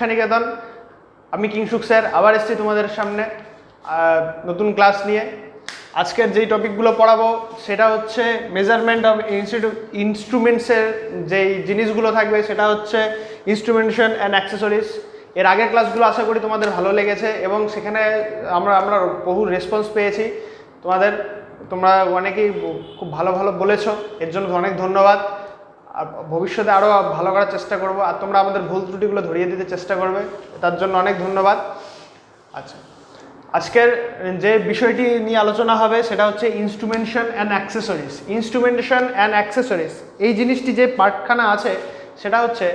শিক্ষানিকেতন। আমি কিংসুক স্যার আবার এসেছি তোমাদের সামনে নতুন ক্লাস নিয়ে। আজকের যেই টপিকগুলো পড়াবো সেটা হচ্ছে মেজারমেন্ট অফ ইনস্ট্রুমেন্টসের যেই জিনিসগুলো থাকবে সেটা হচ্ছে ইনস্ট্রুমেন্টেশন অ্যান্ড অ্যাক্সেসরিজ। এর আগের ক্লাসগুলো আশা করি তোমাদের ভালো লেগেছে এবং সেখানে আমরা বহু রেসপন্স পেয়েছি। তোমরা অনেকেই খুব ভালো বলেছো, এর জন্য অনেক ধন্যবাদ। ভবিষ্যতে আরও ভালো করার চেষ্টা করব, আর তোমরা আমাদের ভুল ত্রুটিগুলো ধরিয়ে দিতে চেষ্টা করবে, তার জন্য অনেক ধন্যবাদ। আচ্ছা, আজকের যে বিষয়টি নিয়ে আলোচনা হবে সেটা হচ্ছে instrumentation and accessories. Instrumentation and accessories এই জিনিসটি যে পার্টখানা আছে সেটা হচ্ছে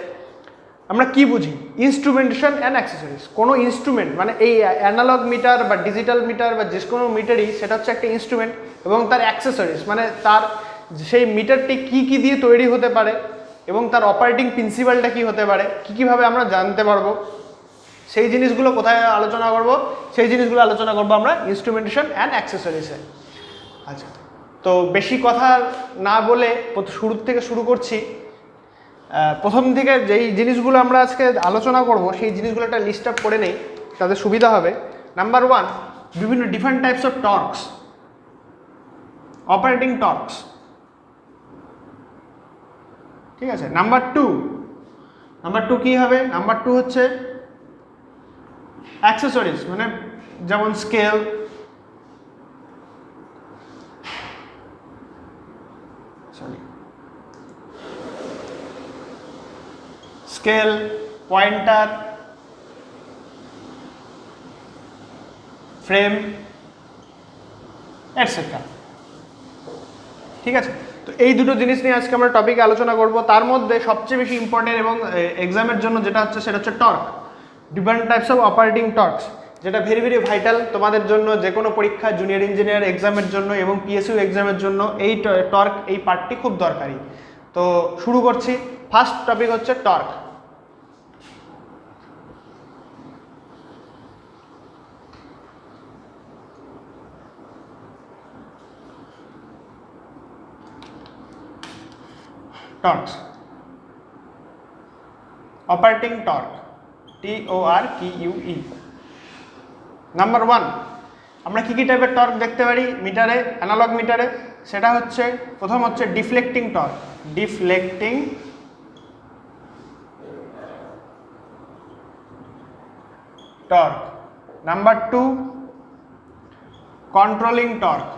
আমরা কি বুঝি ইনস্ট্রুমেন্টেশন অ্যান্ড অ্যাক্সেসরিজ। কোনো ইনস্ট্রুমেন্ট মানে এই অ্যানালগ মিটার বা ডিজিটাল মিটার বা যে কোনো মিটারই সেটা হচ্ছে একটা ইনস্ট্রুমেন্ট, এবং তার অ্যাক্সেসরিজ মানে তার সেই মিটারটি কি দিয়ে তৈরি হতে পারে এবং তার অপারেটিং প্রিন্সিপালটা কি হতে পারে, কীভাবে আমরা জানতে পারবো, সেই জিনিসগুলো কোথায় আলোচনা করব, সেই জিনিসগুলো আলোচনা করব আমরা ইনস্ট্রুমেন্টেশন অ্যান্ড অ্যাক্সেসরিজে। আচ্ছা, তো বেশি কথা না বলে শুরুর থেকে শুরু করছি। প্রথম থেকে যেই জিনিসগুলো আমরা আজকে আলোচনা করব সেই জিনিসগুলো একটা লিস্ট আপ করে নেই, তাদের সুবিধা হবে। নাম্বার 1, বিভিন্ন ডিফারেন্ট টাইপস অফ টর্কস, অপারেটিং টর্কস। ঠিক আছে। নাম্বার 2 কি হবে? নাম্বার 2 হচ্ছে অ্যাক্সেসরিজ, মানে যেমন স্কেল, পয়েন্টার, ফ্রেম, এটসেট্রা। ঠিক আছে, তো এই দুটো জিনিস নিয়ে আজকে আমরা টপিকে আলোচনা করব। তার মধ্যে সবচেয়ে বেশি ইম্পর্টেন্ট এবং এক্সামের জন্য যেটা হচ্ছে সেটা হচ্ছে torque, different types of operating torques, যেটা ভেরি ভাইটাল তোমাদের জন্য, যে কোনো পরীক্ষা, জুনিয়র ইঞ্জিনিয়ার এক্সামের জন্য এবং পিএসইউ এক্সামের জন্য এই টর্ক, এই পার্টটি খুব দরকারি। তো শুরু করছি। ফার্স্ট টপিক হচ্ছে torque. Torques, operating torque, TORQE। Number 1, আমরা কি টাইপের টর্ক দেখতে পারি মিটারে, অ্যানালগ মিটারে? সেটা হচ্ছে প্রথম হচ্ছে deflecting torque, deflecting torque. Number 2, controlling torque.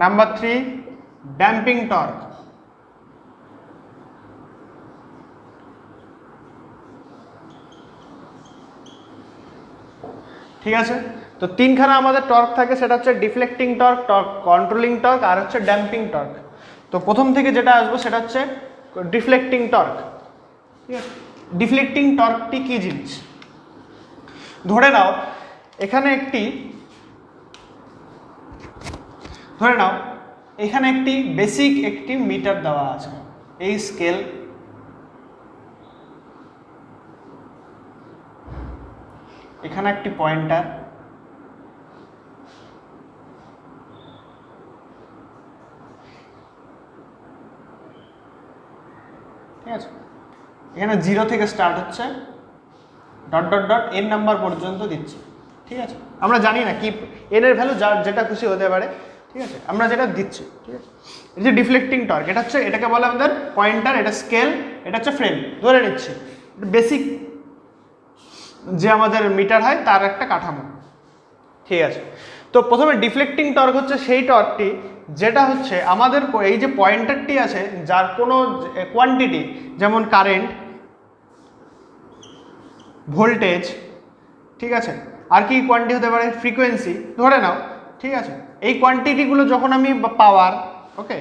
Number 3, damping torque. ঠিক আছে, তো তিনখানা আমাদের টর্ক থাকে, সেটা হচ্ছে ডিফ্লেক্টিং টর্ক, কন্ট্রোলিং টর্ক আর হচ্ছে ড্যাম্পিং টর্ক। তো প্রথম থেকে যেটা আসবো সেটা হচ্ছে ডিফ্লেক্টিং টর্ক। ঠিক আছে, ডিফ্লেক্টিং টর্কটি কি জিনিস? ধরে নাও এখানে একটি বেসিক একটি মিটার দেওয়া আছে, এই স্কেল, এখানে একটি পয়েন্টার, ঠিক আছে, এখানে 0 থেকে স্টার্ট হচ্ছে, n নাম্বার পর্যন্ত দিচ্ছে। ঠিক আছে, আমরা জানি না কি n এর ভ্যালু, যেটা খুশি হতে পারে। ঠিক আছে, আমরা যেটা দিচ্ছি। ঠিক আছে, এই যে ডিফ্লেক্টিং টর্ক, এটাকে বলে আমাদের পয়েন্টার, এটা স্কেল, এটা হচ্ছে ফ্রেম, ধরে নিচ্ছি বেসিক যে আমাদের মিটার হয় তার একটা কাঠামো। ঠিক আছে, তো প্রথমে ডিফ্লেক্টিং টর্ক হচ্ছে সেই টর্কটি যেটা হচ্ছে আমাদের এই যে পয়েন্টারটি আছে, যার কোনো কোয়ান্টিটি, যেমন কারেন্ট, ভোল্টেজ, ঠিক আছে, আর কি কোয়ান্টিটি হতে পারে, ফ্রিকোয়েন্সি ধরে নাও। ঠিক আছে, এই কোয়ান্টিটিগুলো যখন আমি, পাওয়ার, ওকে,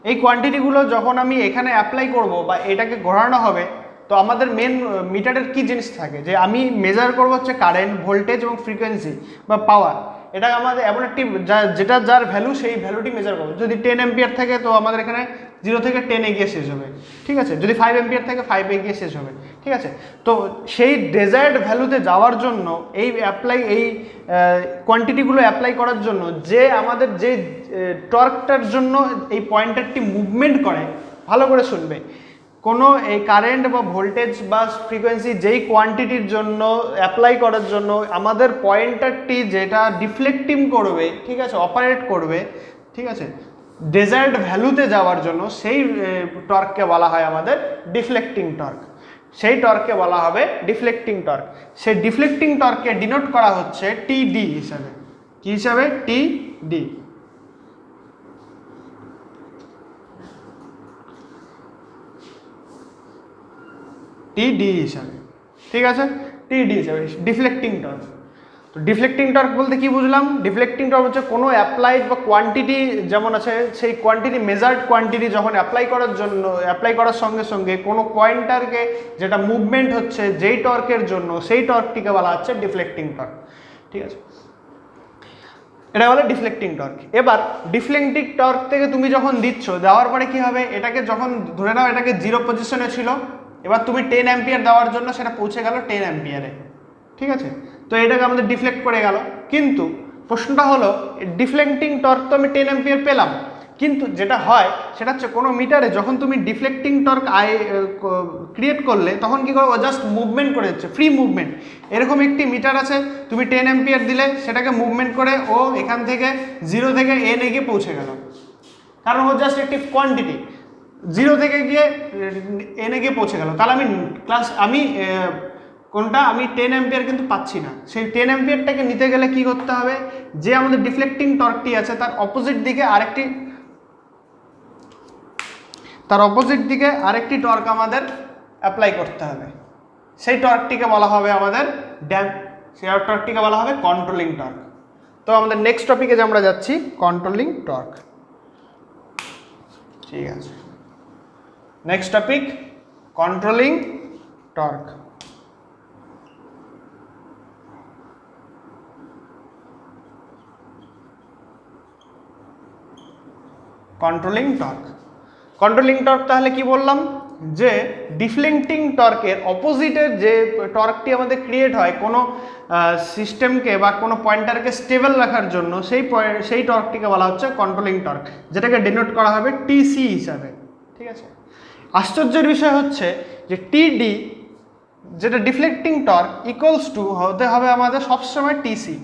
এই কোয়ান্টিটিগুলো যখন আমি এখানে অ্যাপ্লাই করব বা এটাকে ঘোরানো হবে, তো আমাদের মেন মিটারের কি জিনিস থাকে, যে আমি মেজার করব হচ্ছে কারেন্ট, ভোল্টেজ এবং ফ্রিকোয়েন্সি বা পাওয়ার। এটা আমাদের এমন একটি যেটা যার ভ্যালু, সেই ভ্যালুটি মেজার করবো। যদি 10 অ্যাম্পিয়ার থাকে তো আমাদের এখানে 0 থেকে 10 এগিয়ে শেষ হবে, ঠিক আছে। যদি 5 অ্যাম্পিয়ার থাকে 5 এগিয়ে শেষ হবে, ঠিক আছে। তো সেই ডেজায়ার্ড ভ্যালুতে যাওয়ার জন্য এই কোয়ান্টিটিগুলো অ্যাপ্লাই করার জন্য যে আমাদের যে টর্কটার জন্য এই পয়েন্টারটি মুভমেন্ট করে, ভালো করে শুনবে, কোনো এই কারেন্ট বা ভোল্টেজ বা ফ্রিকোয়েন্সি যেই কোয়ান্টিটির জন্য অ্যাপ্লাই করার জন্য আমাদের পয়েন্টারটি যেটা ডিফ্লেক্টিং করবে, ঠিক আছে, অপারেট করবে, ঠিক আছে, ডেজায়ার্ড ভ্যালুতে যাওয়ার জন্য সেই টর্ককে বলা হয় আমাদের ডিফ্লেক্টিং টর্ক। সেই টর্ককে বলা হবে ডিফ্লেক্টিং টর্ক। সেই ডিফ্লেক্টিং টর্ককে ডিনোট করা হচ্ছে টিডি হিসাবে। কি হিসাবে? টিডি। টিডি হিসাবে, ঠিক আছে, টিডি হিসাবে ডিফ্লেক্টিং টর্ক। তো ডিফ্লেক্টিং টর্ক বলতে কি বুঝলাম? ডিফ্লেক্টিং টর্ক হচ্ছে কোনো অ্যাপ্লাইড বা কোয়ান্টিটি যেমন আছে, সেই কোয়ান্টিটি মেজার্ড কোয়ান্টিটি যখন অ্যাপ্লাই করার সঙ্গে সঙ্গে কোনো পয়েন্টারকে যেটা মুভমেন্ট হচ্ছে যেই টর্কের জন্য, সেই টর্কটিকে বলা হচ্ছে ডিফ্লেক্টিং টর্ক, ঠিক আছে। এটা হলো ডিফ্লেক্টিং টর্ক। এবার ডিফ্লেক্টিং টর্ক থেকে তুমি যখন দিচ্ছ, দেওয়ার পরে কি হবে, এটাকে যখন ধরে নাও এটাকে 0 পজিশনে ছিল, এবার তুমি 10 অ্যাম্পিয়ার দেওয়ার জন্য সেটা পৌঁছে গেল 10 অ্যাম্পিয়ারে, ঠিক আছে। তো এটাকে আমাদের ডিফ্লেক্ট করে গেল। কিন্তু প্রশ্নটা হলো ডিফ্লেক্টিং টর্ক তো আমি 10 অ্যাম্পিয়ার পেলাম, কিন্তু যেটা হয় সেটা হচ্ছে কোনো মিটারে যখন তুমি ডিফ্লেক্টিং টর্ক ক্রিয়েট করলে তখন কি করো, ও জাস্ট মুভমেন্ট করে দিচ্ছে, ফ্রি মুভমেন্ট। এরকম একটি মিটার আছে, তুমি 10 অ্যাম্পিয়ার দিলে সেটাকে মুভমেন্ট করে ও এখান থেকে 0 থেকে n এ গিয়ে পৌঁছে গেল, কারণ ও জাস্ট একটি কোয়ান্টিটি 0 থেকে গিয়ে n এ গিয়ে পৌঁছে গেল। তাহলে আমি কোনটা, আমি 10 অ্যাম্পিয়ার কিন্তু পাচ্ছি না। সেই 10 অ্যাম্পিয়ারটাকে নিতে গেলে কি করতে হবে, যে আমাদের ডিফ্লেক্টিং টর্কটি আছে তার অপোজিট দিকে আরেকটি টর্ক আমাদের অ্যাপ্লাই করতে হবে। সেই টর্কটিকে বলা হবে আমাদের সেই টর্কটিকে বলা হবে কন্ট্রোলিং টর্ক। তো আমাদের নেক্সট টপিকে যে আমরা যাচ্ছি, কন্ট্রোলিং টর্ক, ঠিক আছে। Next topic controlling torque. Controlling torque. Controlling torque তাহলে কি বললাম, যে ডিফ্লেক্টিং টর্কের অপোজিটের যে টর্কটি আমাদের ক্রিয়েট হয় কোনো সিস্টেমকে বা কোনো পয়েন্টারকে স্টেবল রাখার জন্য, সেই টর্কটিকে বলা হচ্ছে কন্ট্রোলিং টর্ক, যেটাকে ডিনোট করা হবে টিসি হিসাবে, ঠিক আছে। আশ্চর্যের বিষয় হচ্ছে যে টিডি যেটা ডিফ্লেক্টিং টর্ক ইকুয়ালস টু হতে হবে আমাদের সবসময় টিসি।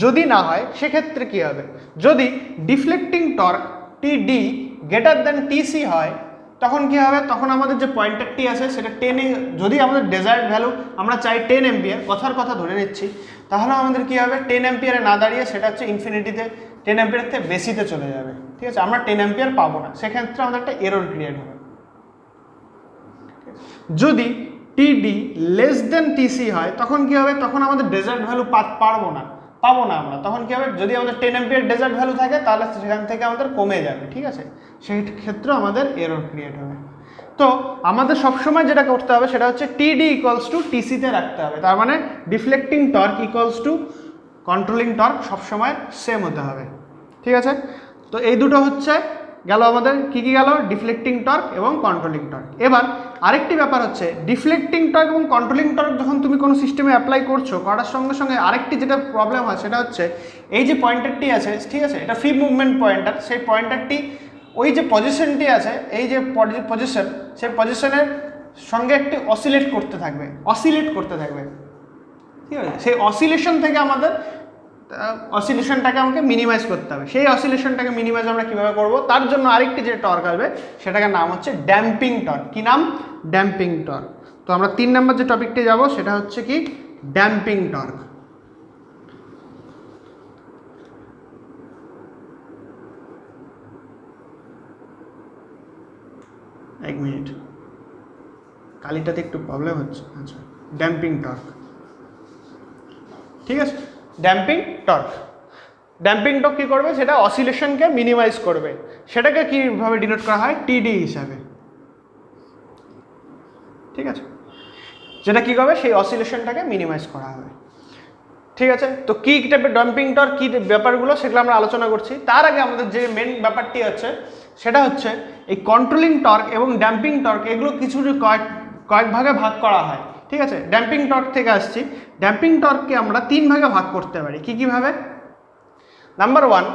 যদি না হয় সেক্ষেত্রে কি হবে, যদি ডিফ্লেক্টিং টর্ক টিডি গ্রেটার দ্যান টিসি হয় তখন কি হবে, তখন আমাদের যে পয়েন্টারটি আছে সেটা 10 এ, যদি আমাদের ডেজায়ার্ড ভ্যালু আমরা চাই 10 অ্যাম্পিয়ার, কথার কথা ধরে নিচ্ছি, তাহলে আমাদের কি হবে, 10 অ্যাম্পিয়ারে না দাঁড়িয়ে সেটা হচ্ছে ইনফিনিটিতে 10 অ্যাম্পিয়ার থেকে বেশিতে চলে যাবে, ঠিক আছে। আমরা 10 অ্যাম্পিয়ার পাবো না, সেক্ষেত্রে আমাদের একটা এরর ক্রিয়েট হবে। যদি টিডি লেস দেন টিসি হয় তখন কি হবে, তখন আমাদের ডেজায়ার্ড ভ্যালু পাবো না আমরা। তখন কি হবে, যদি আমাদের 10 অ্যাম্পিয়ার ডেজায়ার্ড ভ্যালু থাকে তাহলে সেখান থেকে আমাদের কমে যাবে, ঠিক আছে। সেই ক্ষেত্রে আমাদের এরর ক্রিয়েট হবে। তো আমাদের সবসময় যেটা করতে হবে সেটা হচ্ছে টিডি ইকুয়ালস টু টিসিতে রাখতে হবে। তার মানে deflecting torque equals to controlling torque সবসময় সেম হতে হবে, ঠিক আছে। তো এই দুটো হচ্ছে গেল আমাদের কি গেল, ডিফ্লেক্টিং টর্ক এবং কন্ট্রোলিং টর্ক। এবার আরেকটি ব্যাপার হচ্ছে ডিফ্লেক্টিং টর্ক এবং কন্ট্রোলিং টর্ক যখন তুমি কোনো সিস্টেমে অ্যাপ্লাই করার সঙ্গে সঙ্গে আরেকটি যেটা প্রবলেম হয় সেটা হচ্ছে এই যে পয়েন্টারটি আছে, ঠিক আছে, এটা ফ্রি মুভমেন্ট পয়েন্টার। সেই পয়েন্টারটি ওই যে পজিশনটি আছে, এই যে পজিশন, সেই পজিশনের সঙ্গে একটি অসিলেট করতে থাকবে, ঠিক আছে। সেই অসিলেশনটাকে আমাকে মিনিমাইজ করতে হবে। সেই অসিলেশনটাকে মিনিমাইজ আমরা কীভাবে করব, তার জন্য আরেকটি যে টর্ক আসবে সেটাকে নাম হচ্ছে ড্যাম্পিং টর্ক। কি নাম? Damping torque. তো আমরা 3 নম্বর যে টপিকটি যাব সেটা হচ্ছে কি, ড্যাম্পিং টর্ক। এক মিনিট, কালিটাতে একটু প্রবলেম হচ্ছে। আচ্ছা, ড্যাম্পিং টর্ক, ঠিক আছে। ড্যাম্পিং টর্ক কী করবে, সেটা অসিলেশনকে মিনিমাইজ করবে। সেটাকে কীভাবে ডিনোট করা হয়, টিডি হিসাবে, ঠিক আছে। যেটা কী করবে, সেই অসিলেশনটাকে মিনিমাইজ করা হবে, ঠিক আছে। তো কী টাইপের ড্যাম্পিং টর্ক, কী ব্যাপারগুলো সেগুলো আমরা আলোচনা করছি। তার আগে আমাদের যে মেন ব্যাপারটি আছে সেটা হচ্ছে এই কন্ট্রোলিং টর্ক এবং ড্যাম্পিং টর্ক এগুলো কিছু কয়েক ভাগে ভাগ করা হয়। ঠিক আছে, ড্যাম্পিং টর্ক থেকে আসছি। ড্যাম্পিং টর্ককে আমরা 3 ভাগে ভাগ করতে পারি। কি ভাবে? নাম্বার 1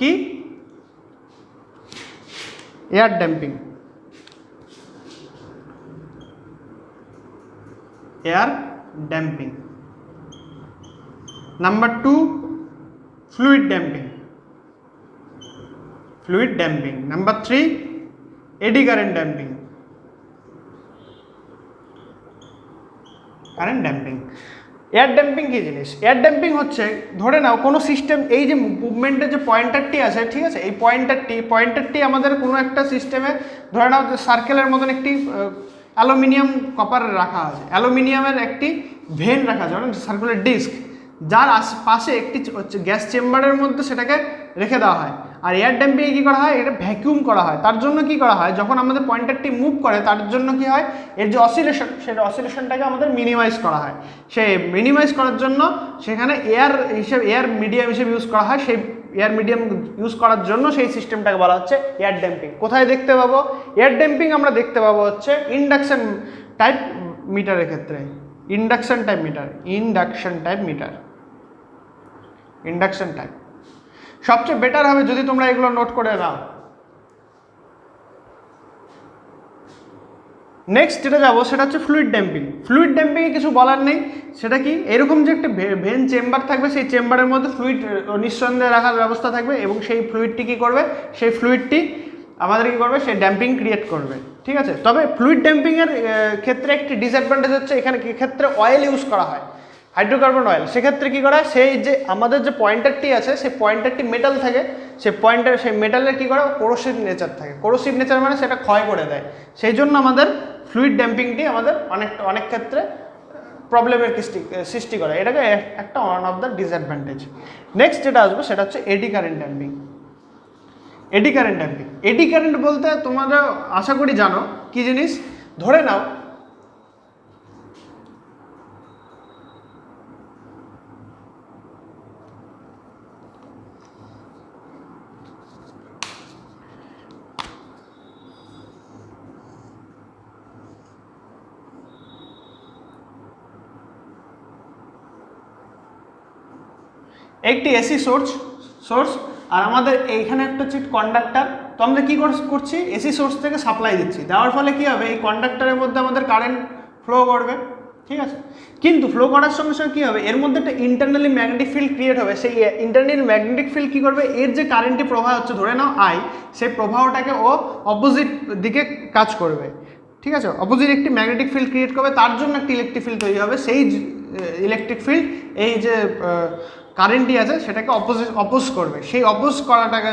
কি air damping, number 2 fluid damping, number 3 eddy current damping. Air damping কি জিনিস? এয়ার ড্যাম্পিং হচ্ছে, ধরে নাও কোনো সিস্টেম, এই যে মুভমেন্টের যে পয়েন্টারটি আছে, ঠিক আছে, এই পয়েন্টারটি আমাদের কোনো একটা সিস্টেমে ধরে নাও যে সার্কেলের মতন একটি অ্যালুমিনিয়াম কপারের রাখা আছে, অ্যালুমিনিয়ামের একটি ভেন রাখা আছে, মানে সার্কুলার ডিস্ক, যার পাশে একটি গ্যাস চেম্বারের মধ্যে সেটাকে রেখে দেওয়া হয়। আর এয়ার ড্যাম্পিংয়ে কী করা হয়? এটা ভ্যাকিউম করা হয়। তার জন্য কি করা হয়? যখন আমাদের পয়েন্টারটি মুভ করে তার জন্য কি হয়, এর যে অসিলেশন, সেই অসিলেশনটাকে আমাদের মিনিমাইজ করা হয়। সেই মিনিমাইজ করার জন্য সেখানে এয়ার মিডিয়াম হিসেবে ইউজ করা হয়। সেই এয়ার মিডিয়াম ইউজ করার জন্য সেই সিস্টেমটাকে বলা হচ্ছে এয়ার ড্যাম্পিং। কোথায় দেখতে পাবো এয়ার ড্যাম্পিং? আমরা দেখতে পাবো হচ্ছে ইন্ডাকশন টাইপ মিটারের ক্ষেত্রে। ইন্ডাকশন টাইপ সবচেয়ে বেটার হবে যদি তোমরা এগুলো নোট করে নাও। নেক্সট যেটা যাবো সেটা হচ্ছে ফ্লুইড ড্যাম্পিংয়ে কিছু বলার নেই। সেটা কি? এরকম যে একটা ভেন চেম্বার থাকবে, সেই চেম্বারের মধ্যে ফ্লুইড নিঃসন্দেহে রাখার ব্যবস্থা থাকবে, এবং সেই ফ্লুইডটি কী করবে? সেই ফ্লুইডটি আমাদের কী করবে? সেই ড্যাম্পিং ক্রিয়েট করবে। ঠিক আছে, তবে ফ্লুইড ড্যাম্পিংয়ের ক্ষেত্রে একটি ডিসঅ্যাডভান্টেজ হচ্ছে এখানে ক্ষেত্রে অয়েল ইউজ করা হয়, হাইড্রোকার্বন অয়েল। সেক্ষেত্রে কী করা হয়? সেই যে আমাদের যে পয়েন্টারটি আছে, সেই পয়েন্টারটি মেটাল থাকে, সেই মেটালের কী করে? কোরোসিভ নেচার থাকে। কোরোসিভ নেচার মানে সেটা ক্ষয় করে দেয়। সেই জন্য আমাদের ফ্লুইড ড্যাম্পিংটি আমাদের অনেক ক্ষেত্রে প্রবলেমের সৃষ্টি করে। এটাকে একটা one of the disadvantage. Next যেটা আসবে সেটা হচ্ছে eddy current damping. Eddy current বলতে তোমরা আশা করি জানো কি জিনিস। ধরে নাও একটি এসি সোর্স আর আমাদের এইখানে একটা হচ্ছে কন্ডাক্টর। তো আমরা কী করছি? এসি সোর্স থেকে সাপ্লাই দিচ্ছি। দেওয়ার ফলে কী হবে? এই কন্ডাক্টরের মধ্যে আমাদের কারেন্ট ফ্লো করবে। ঠিক আছে, কিন্তু ফ্লো করার সঙ্গে সঙ্গে কী হবে? এর মধ্যে একটা ইন্টারনালি ম্যাগনেটিক ফিল্ড ক্রিয়েট হবে। সেই ইন্টারনাল ম্যাগনেটিক ফিল্ড কী করবে? এর যে কারেন্টটি প্রবাহ হচ্ছে, ধরে নাও আই, সেই প্রবাহটাকে ও অপোজিট দিকে কাজ করবে। ঠিক আছে, অপোজিট একটি ম্যাগনেটিক ফিল্ড ক্রিয়েট করবে, তার জন্য একটি ইলেকট্রিক ফিল্ড তৈরি হবে। সেই ইলেকট্রিক ফিল্ড এই যে কারেন্টটি আছে সেটাকে অপোজ করবে। সেই অপোজ করাটাকে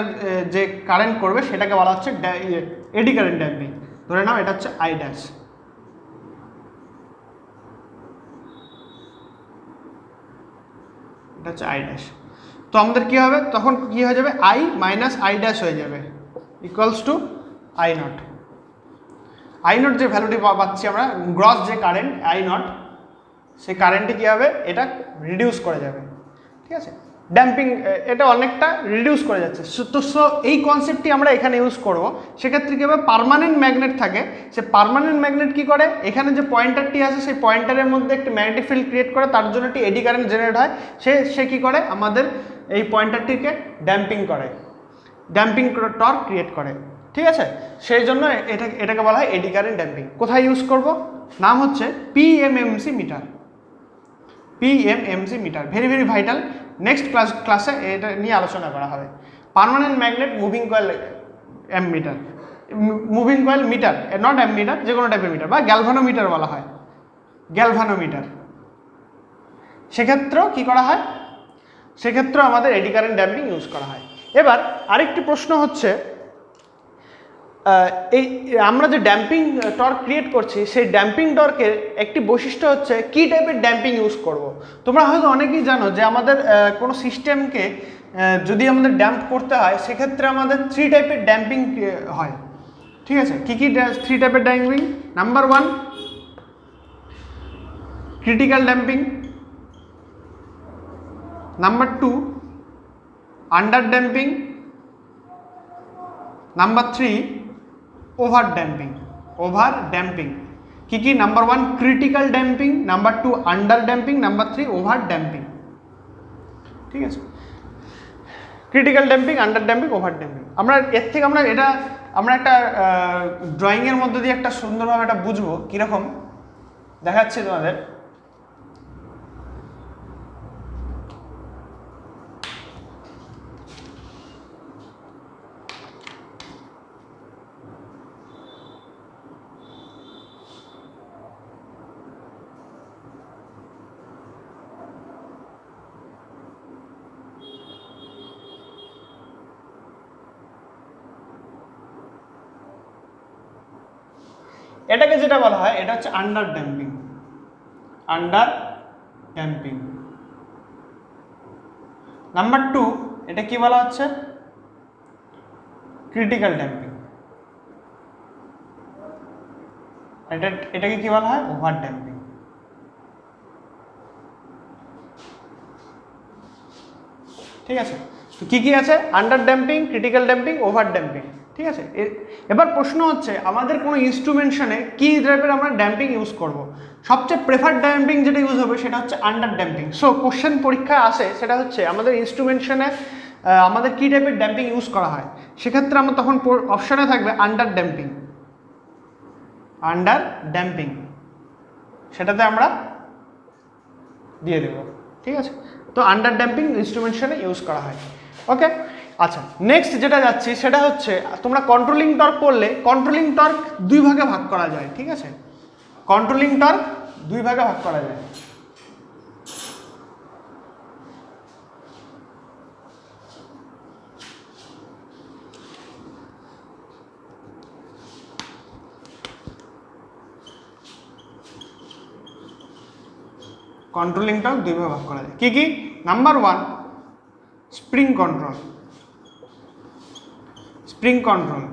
যে কারেন্ট করবে সেটাকে বলা হচ্ছে এডি কারেন্ট ড্যাম্পিং। ধরে নাও এটা হচ্ছে আই ড্যাশ। এটা হচ্ছে আই ড্যাশ। তো আমাদের কী হবে? তখন কী হয়ে যাবে? আই মাইনাস আই ড্যাশ হয়ে যাবে equals to I not. I not যে ভ্যালুটি পাচ্ছি আমরা, গ্রস যে কারেন্ট আই নট, সেই কারেন্টটি কী হবে? এটা রিডিউস করে যাবে। ঠিক আছে, ড্যাম্পিং এটা অনেকটা রিডিউস করে যাচ্ছে। সো এই কনসেপ্টটি আমরা এখানে ইউজ করব। সেক্ষেত্রে কী হবে? পার্মানেন্ট ম্যাগনেট থাকে, সে পার্মানেন্ট ম্যাগনেট কী করে? এখানে যে পয়েন্টারটি আছে সেই পয়েন্টারের মধ্যে একটি ম্যাগনেটিক ফিল্ড ক্রিয়েট করে, তার জন্য একটি এডি কারেন্ট জেনারেট হয়। সে কী করে? আমাদের এই পয়েন্টারটিকে ড্যাম্পিং করে, ড্যাম্পিং টর্ক ক্রিয়েট করে। ঠিক আছে, সেই জন্য এটাকে বলা হয় এডি কারেন্ট ড্যাম্পিং। কোথায় ইউজ করব? নাম হচ্ছে PMMC meter. Very very vital. Next ক্লাসে এটা নিয়ে আলোচনা করা হবে। Permanent magnet moving coil meter, not ammeter, যে কোনো টাইপের মিটার, বা গ্যালভানোমিটার বলা হয়, গ্যালভানোমিটার। সেক্ষেত্রেও কী করা হয়? সেক্ষেত্রেও আমাদের এডি কারেন্ট ড্যাম্পিং ইউজ করা হয়। এবার আরেকটি প্রশ্ন হচ্ছে, এই আমরা যে ড্যাম্পিং টর্ক ক্রিয়েট করছি, সেই ড্যাম্পিং টর্কের একটি বৈশিষ্ট্য হচ্ছে কী টাইপের ড্যাম্পিং ইউজ করব। তোমরা হয়তো অনেকেই জানো যে আমাদের কোনো সিস্টেমকে যদি আমাদের ড্যাম্প করতে হয়, সেক্ষেত্রে আমাদের 3 টাইপের ড্যাম্পিং হয়। ঠিক আছে, কী 3 টাইপের damping? Number 1 critical damping, number 2 under damping, number 3 over damping. Over damping কি কি? Number 1 critical damping, number 2 under damping, number 3 over damping. ঠিক আছে, critical damping, under damping, over damping. আমরা এর থেকে আমরা একটা ড্রয়িংয়ের মধ্যে দিয়ে একটা সুন্দরভাবে এটা বুঝবো কীরকম দেখাচ্ছি তোমাদের। এটাকে যেটা বলা হয় এটা হচ্ছে under damping. Under damping. Number 2 এটা কি বলা হচ্ছে? Critical damping. এটাকে কি বলা হয়? Over damping. ঠিক আছে, তো কি কি আছে? Under damping, critical damping, over damping. ঠিক আছে, এবার প্রশ্ন হচ্ছে আমাদের কোনো ইনস্ট্রুমেন্টেশনে কি টাইপের আমরা ড্যাম্পিং ইউজ করব। সবচেয়ে প্রেফার্ড ড্যাম্পিং যেটা ইউজ হবে সেটা হচ্ছে আন্ডার ড্যাম্পিং। সো কোশ্চেন পরীক্ষায় আসে সেটা হচ্ছে আমাদের ইনস্ট্রুমেন্টেশনে আমাদের কী টাইপের ড্যাম্পিং ইউজ করা হয়। সেক্ষেত্রে আমরা তখন অপশানে থাকবে আন্ডার ড্যাম্পিং। আন্ডার ড্যাম্পিং সেটাতে আমরা দিয়ে দেব। ঠিক আছে, তো আন্ডার ড্যাম্পিং ইনস্ট্রুমেন্টেশনে ইউজ করা হয়। ওকে, আচ্ছা নেক্সট যেটা যাচ্ছি সেটা হচ্ছে তোমরা কন্ট্রোলিং টর্ক পড়লে কন্ট্রোলিং টর্ক 2 ভাগে ভাগ করা যায়। ঠিক আছে, কন্ট্রোলিং টর্ক 2 ভাগে ভাগ করা যায়। কন্ট্রোলিং টর্ক 2 ভাগে ভাগ করা যায়। কি কি? Number 1 spring control, spring control.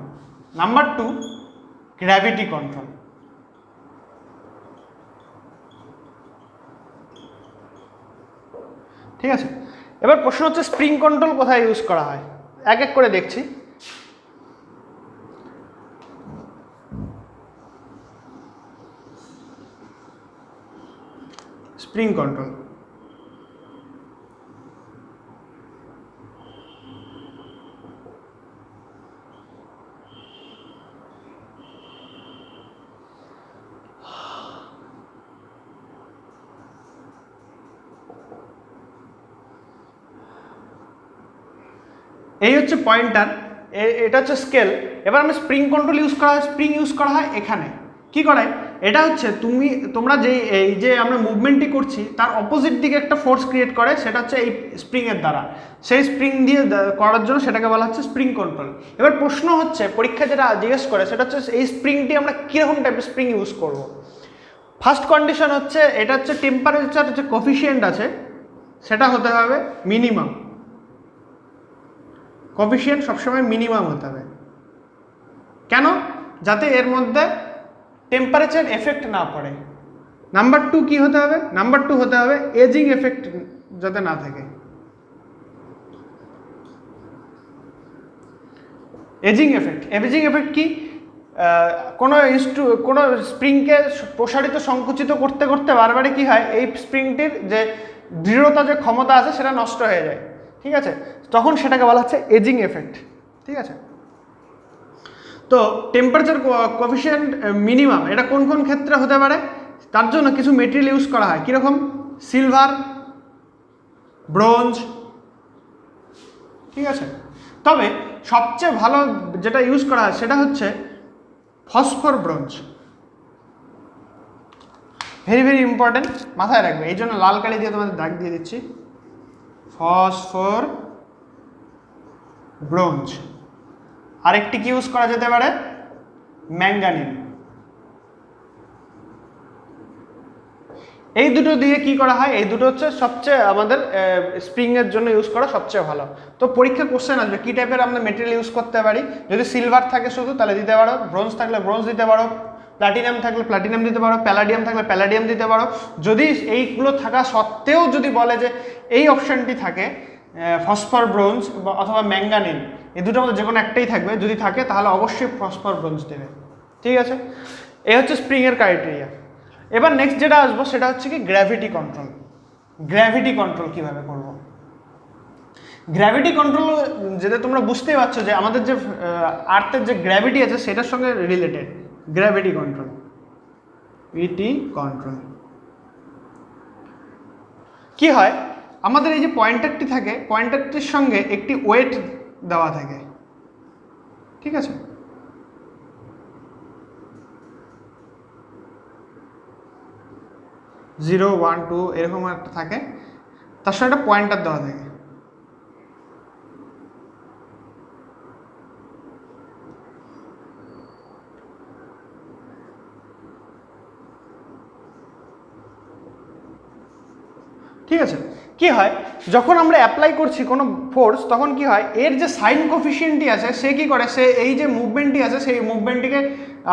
Number 2 gravity control. ঠিক আছে, এবার প্রশ্ন হচ্ছে স্প্রিং কন্ট্রোল কোথায় ইউজ করা হয়, এক এক করে দেখছি। স্প্রিং কন্ট্রোল এই হচ্ছে পয়েন্টার, এটা হচ্ছে স্কেল। এবার আমি স্প্রিং কন্ট্রোল ইউজ করা হয়, স্প্রিং ইউজ করা হয় এখানে। কি করে? এটা হচ্ছে তোমরা এই যে আমরা মুভমেন্টটি করছি তার অপোজিট দিকে একটা ফোর্স ক্রিয়েট করে, সেটা হচ্ছে এই স্প্রিংয়ের দ্বারা। সেই স্প্রিং দিয়ে করার জন্য সেটাকে বলা হচ্ছে স্প্রিং কন্ট্রোল। এবার প্রশ্ন হচ্ছে পরীক্ষা যেটা জিজ্ঞেস করে সেটা হচ্ছে এই স্প্রিংটি আমরা কীরকম টাইপের স্প্রিং ইউজ করব। ফার্স্ট কন্ডিশন হচ্ছে এটা হচ্ছে টেম্পারেচার যে কোফিশিয়েন্ট আছে সেটা হতে হবে মিনিমাম। কোফিশিয়েন্ট সবসময় মিনিমাম হতে হবে। কেন? যাতে এর মধ্যে টেম্পারেচার এফেক্ট না পড়ে। নাম্বার 2 কি হতে হবে? নাম্বার 2 হতে হবে এজিং এফেক্ট যাতে না থাকে। এজিং এফেক্ট কি? কোনো স্প্রিংকে প্রসারিত সংকুচিত করতে করতে বারবারই কি হয়, এই স্প্রিংটির যে দৃঢ়তা যে ক্ষমতা আছে সেটা নষ্ট হয়ে যায়। ঠিক আছে, তখন সেটাকে বলা হচ্ছে এজিং এফেক্ট। ঠিক আছে, তো টেম্পারেচার কোফিশিয়েন্ট মিনিমাম এটা কোন কোন ক্ষেত্রে হতে পারে? তার জন্য কিছু মেটেরিয়াল ইউজ করা হয়। কীরকম? Silver, bronze. ঠিক আছে, তবে সবচেয়ে ভালো যেটা ইউজ করা হয় সেটা হচ্ছে phosphor bronze. Very very important, মাথায় রাখবে। এই জন্য লাল কালি দিয়ে তোমাদের দাগ দিয়ে দিচ্ছি, ফসফর ব্রোঞ্জ। আরেকটি কি ইউজ করা যেতে পারে? ম্যাঙ্গানিন। এই দুটো দিয়ে কি করা হয়? এই দুটো হচ্ছে সবচেয়ে আমাদের স্প্রিংয়ের জন্য ইউজ করা সবচেয়ে ভালো। তো পরীক্ষা কোশ্চেন আসবে কি টাইপের আমরা মেটেরিয়াল ইউজ করতে পারি। যদি সিলভার থাকে শুধু তাহলে দিতে পারো, ব্রোঞ্জ থাকলে ব্রোঞ্জ দিতে পারো, প্লাটিনাম থাকলে প্লাটিনাম দিতে পারো, প্যালাডিয়াম থাকলে প্যালাডিয়াম দিতে পারো। যদি এইগুলো থাকা সত্ত্বেও যদি বলে যে এই অপশানটি থাকে ফসফর ব্রোঞ্জ অথবা ম্যাঙ্গানিন, এই দুটোর মধ্যে যে কোনো একটাই থাকবে, যদি থাকে তাহলে অবশ্যই ফসফর ব্রোঞ্জ দেবে। ঠিক আছে, এই হচ্ছে স্প্রিংয়ের ক্রাইটেরিয়া। এবার নেক্সট যেটা আসবো সেটা হচ্ছে কি গ্র্যাভিটি কন্ট্রোল। গ্র্যাভিটি কন্ট্রোল কীভাবে করব? গ্র্যাভিটি কন্ট্রোল যেটা তোমরা বুঝতেই পারছো যে আমাদের যে আর্থের যে গ্র্যাভিটি আছে সেটার সঙ্গে রিলেটেড। গ্র্যাভিটি কন্ট্রোল, ইটি কন্ট্রোল কি হয়, আমাদের এই যে পয়েন্টারটি থাকে, পয়েন্টারটির সঙ্গে একটি ওয়েট দেওয়া থাকে। ঠিক আছে, জিরো ওয়ান টু এরকম একটা থাকে, তার সঙ্গে একটা পয়েন্টার দেওয়া থাকে। ঠিক আছে, কি হয় যখন আমরা অ্যাপ্লাই করছি কোনো ফোর্স, তখন কি হয় এর যে সাইন কোফিশিয়েন্টটি আছে সে কি করে, সে এই যে মুভমেন্টটি আছে সেই মুভমেন্টটিকে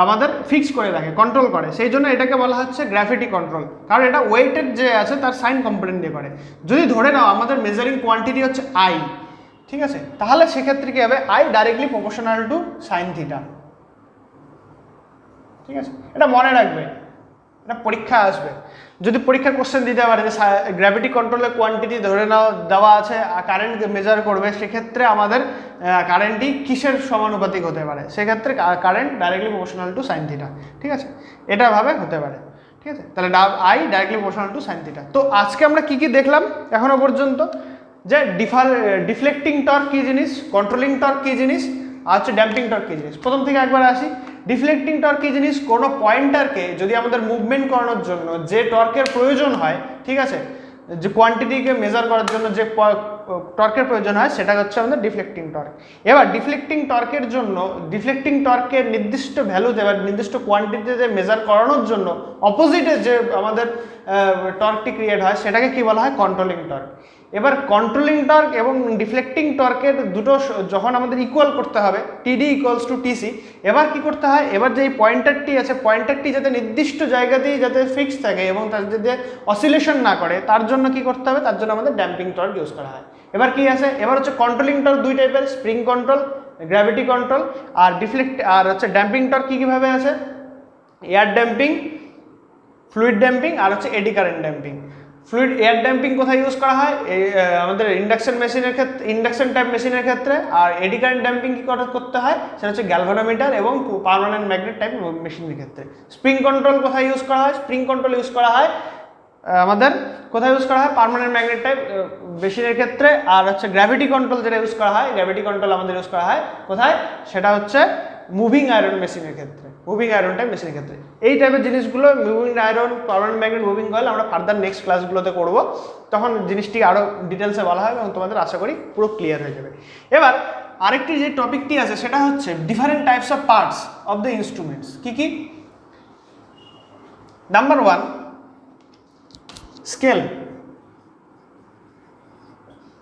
আমাদের ফিক্স করে রাখে, কন্ট্রোল করে। সেই জন্য এটাকে বলা হচ্ছে গ্র্যাভিটি কন্ট্রোল, কারণ এটা ওয়েটের যে আছে তার সাইন কম্পোনেন্ট দিয়ে করে। যদি ধরে নাও আমাদের মেজারিং কোয়ান্টিটি হচ্ছে আই, ঠিক আছে, তাহলে সেক্ষেত্রে কি হবে, I directly proportional to sine theta. ঠিক আছে, এটা মনে রাখবে, এটা পরীক্ষা আসবে। যদি পরীক্ষার কোশ্চেন দিতে পারে যে গ্র্যাভিটি কন্ট্রোলের কোয়ান্টিটি ধরে নাও দেওয়া আছে, কারেন্ট মেজার করবে, সেক্ষেত্রে আমাদের কারেন্টটি কিসের সমানুপাতিক হতে পারে, সেক্ষেত্রে current directly proportional to sine theta. ঠিক আছে, এটা ভাবে হতে পারে। ঠিক আছে, তাহলে I directly proportional to sine theta. তো আজকে আমরা কি কি দেখলাম এখনো পর্যন্ত, যে ডিফ্লেক্টিং টর্ক কী জিনিস, কন্ট্রোলিং টর্ক কী জিনিস, আর হচ্ছে ড্যাম্পিং টর্ক কী জিনিস। প্রথম থেকে একবার আসি, ডিফ্লেক্টিং টর্ক কী জিনিস, কোনো পয়েন্টারকে যদি আমাদের মুভমেন্ট করানোর জন্য যে টর্কের প্রয়োজন হয়, ঠিক আছে, যে কোয়ান্টিটিকে মেজার করার জন্য যে টর্কের প্রয়োজন হয় সেটা হচ্ছে আমাদের ডিফ্লেক্টিং টর্ক। এবার ডিফ্লেক্টিং টর্কের জন্য, ডিফ্লেক্টিং টর্কের নির্দিষ্ট ভ্যালুতে বা নির্দিষ্ট কোয়ান্টিটিতে মেজার করানোর জন্য অপোজিটে যে আমাদের টর্কটি ক্রিয়েট হয় সেটাকে কি বলা হয়, কন্ট্রোলিং টর্ক। এবার কন্ট্রোলিং টর্ক এবং ডিফ্লেক্টিং টর্কের দুটো যখন আমাদের ইকুয়াল করতে হবে, টিডি ইকুয়ালস টু টিসি, এবার কি করতে হয়, এবার যে পয়েন্টারটি আছে পয়েন্টারটি যাতে নির্দিষ্ট জায়গাতেই যাতে ফিক্স থাকে এবং তার যাতে অসিলেশন না করে, তার জন্য কি করতে হবে, তার জন্য আমাদের ড্যাম্পিং টর্ক ইউজ করা হয়। এবার কি আছে, এবার হচ্ছে কন্ট্রোলিং টর্ক দুই টাইপের, স্প্রিং কন্ট্রোল, গ্র্যাভিটি কন্ট্রোল। আর আর হচ্ছে ড্যাম্পিং টর্ক কীভাবে আছে, এয়ার ড্যাম্পিং, ফ্লুইড ড্যাম্পিং, আর হচ্ছে eddy current damping. Fluid air damping কোথায় ইউজ করা হয়, আমাদের ইন্ডাকশন মেশিনের ক্ষেত্রে, ইন্ডাকশন টাইপ মেশিনের ক্ষেত্রে। আর এডি কারেন্ট ড্যাম্পিং কী করতে হয়, সেটা হচ্ছে গ্যালভানোমিটার এবং পার্মানেন্ট ম্যাগনেট টাইপ মেশিনের ক্ষেত্রে। স্প্রিং কন্ট্রোল কোথায় ইউজ করা হয়, স্প্রিং কন্ট্রোল ইউজ করা হয় আমাদের কোথায় ইউজ করা হয়, পার্মানেন্ট ম্যাগনেট টাইপ মেশিনের ক্ষেত্রে। আর হচ্ছে গ্র্যাভিটি কন্ট্রোল যেটা ইউজ করা হয়, গ্র্যাভিটি কন্ট্রোল আমাদের ইউজ করা হয় কোথায়, সেটা হচ্ছে মুভিং আয়রন মেশিনের ক্ষেত্রে, মুভিং আয়রন টাইপ মেশিনের ক্ষেত্রে। এই টাইপের জিনিসগুলো, moving iron, permanent magnet, moving coil, আমরা ফার্দার নেক্সট ক্লাসগুলোতে করব, তখন জিনিসটি আরও ডিটেলসে বলা হবে এবং তোমাদের আশা করি পুরো ক্লিয়ার হয়ে যাবে। এবার আরেকটি যে টপিকটি আছে সেটা হচ্ছে different types of parts of the instruments. কি কি? Number 1, scale.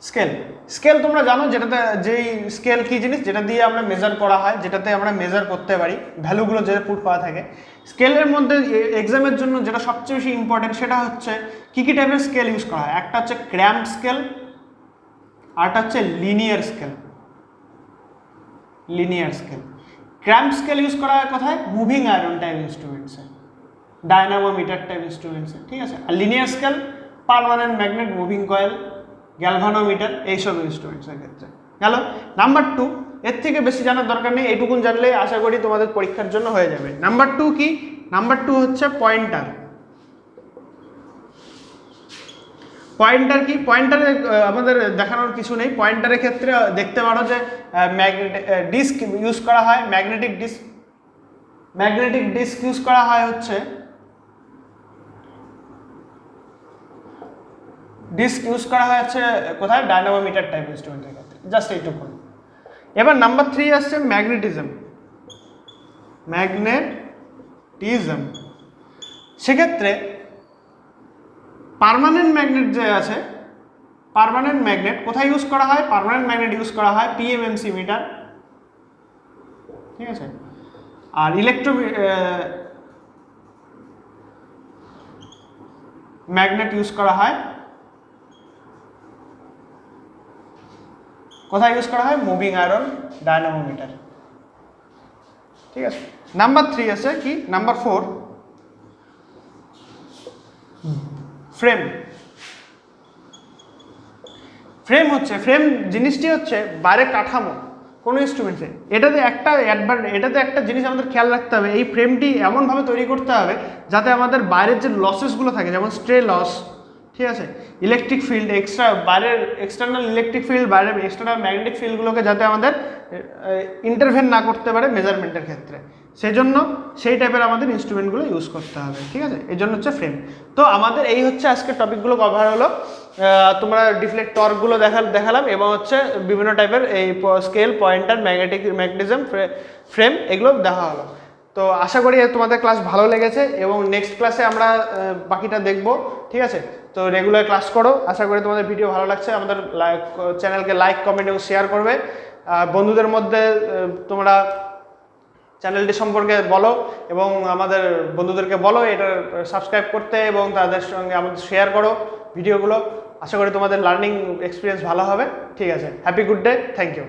স্কেল, স্কেল তোমরা জানো, যেটাতে যেই স্কেল কি জিনিস, যেটা দিয়ে আমরা মেজার করা হয়, যেটাতে আমরা মেজার করতে পারি ভ্যালুগুলো যেটা পুট করা থাকে। স্কেলের মধ্যে এক্সামের জন্য যেটা সবচেয়ে বেশি ইম্পর্টেন্ট সেটা হচ্ছে কি কি টাইপের স্কেল ইউজ করা হয়। একটা হচ্ছে ক্র্যাম্প স্কেল, আরটা হচ্ছে linear scale. Linear scale, cramp scale use করা হয় কোথায়, মুভিং আয়রন টাইপ ইনস্ট্রুমেন্টসে, ডায়নামোমিটার টাইপ ইনস্ট্রুমেন্টসে। ঠিক আছে, আর linear scale permanent magnet, moving coil, galvanometer, এইসব ইনস্ট্রুমেন্টসের ক্ষেত্রে। গেল নাম্বার 2, এর থেকে বেশি জানার দরকার নেই, এইটুকুন জানলে আশা করি তোমাদের পরীক্ষার জন্য হয়ে যাবে। নাম্বার 2 কি, নাম্বার 2 হচ্ছে পয়েন্টার। পয়েন্টার কি, পয়েন্টারে আমাদের দেখানোর কিছু নেই। পয়েন্টারের ক্ষেত্রে দেখতে পারো যে ডিস্ক ইউজ করা হয়, magnetic disk. Magnetic disk use করা হয় হচ্ছে, ডিস্ক ইউজ করা হয়েছে কোথায়, ডায়নামোমিটার টাইপ ইনস্ট্রুমেন্টের ক্ষেত্রে। জাস্ট এইটুকু। এবার নাম্বার 3 আসছে ম্যাগনেটিজম। ম্যাগনেটিজম, সেক্ষেত্রে পার্মানেন্ট ম্যাগনেট যে আছে, পার্মানেন্ট ম্যাগনেট কোথায় ইউজ করা হয়, পার্মানেন্ট ম্যাগনেট ইউজ করা হয় পিএমএমসি মিটার। ঠিক আছে, আর ম্যাগনেট ইউজ করা হয় কোথায় ইউজ করা হয়? Moving iron dynamometer. ঠিক আছে, নাম্বার 3 আছে কি, নাম্বার 4 ফ্রেম। ফ্রেম হচ্ছে, ফ্রেম জিনিসটি হচ্ছে বাইরের কাঠামো কোনো ইনস্ট্রুমেন্টে। এটাতে একটা জিনিস আমাদের খেয়াল রাখতে হবে, এই ফ্রেমটি এমনভাবে তৈরি করতে হবে যাতে আমাদের বাইরের যে লসেসগুলো থাকে, যেমন স্ট্রে লস, ঠিক আছে, ইলেকট্রিক ফিল্ড, বাইরের এক্সটার্নাল ইলেকট্রিক ফিল্ড, বাইরের এক্সটার্নাল ম্যাগনেটিক ফিল্ডগুলোকে যাতে আমাদের ইন্টারভেন না করতে পারে মেজারমেন্টের ক্ষেত্রে, সেই জন্য সেই টাইপের আমাদের ইনস্ট্রুমেন্টগুলো ইউজ করতে হবে। ঠিক আছে, এই জন্য হচ্ছে ফ্রেম। তো আমাদের এই হচ্ছে আজকের টপিকগুলো কভার হলো। তোমরা ডিফ্লেক্ট টর্কগুলো দেখালাম এবং হচ্ছে বিভিন্ন টাইপের এই স্কেল, পয়েন্টার, ম্যাগনেটিজম, ফ্রেম, এগুলো দেখা হলো। তো আশা করি তোমাদের ক্লাস ভালো লেগেছে এবং নেক্সট ক্লাসে আমরা বাকিটা দেখব। ঠিক আছে, তো রেগুলার ক্লাস করো। আশা করি তোমাদের ভিডিও ভালো লাগছে। আমাদের চ্যানেলকে লাইক, কমেন্ট এবং শেয়ার করবে। বন্ধুদের মধ্যে তোমরা চ্যানেলটি সম্পর্কে বলো এবং আমাদের বন্ধুদেরকে বলো এটা সাবস্ক্রাইব করতে এবং তাদের সঙ্গে আমাদের শেয়ার করো ভিডিওগুলো। আশা করি তোমাদের লার্নিং এক্সপিরিয়েন্স ভালো হবে। ঠিক আছে, happy good day, thank you.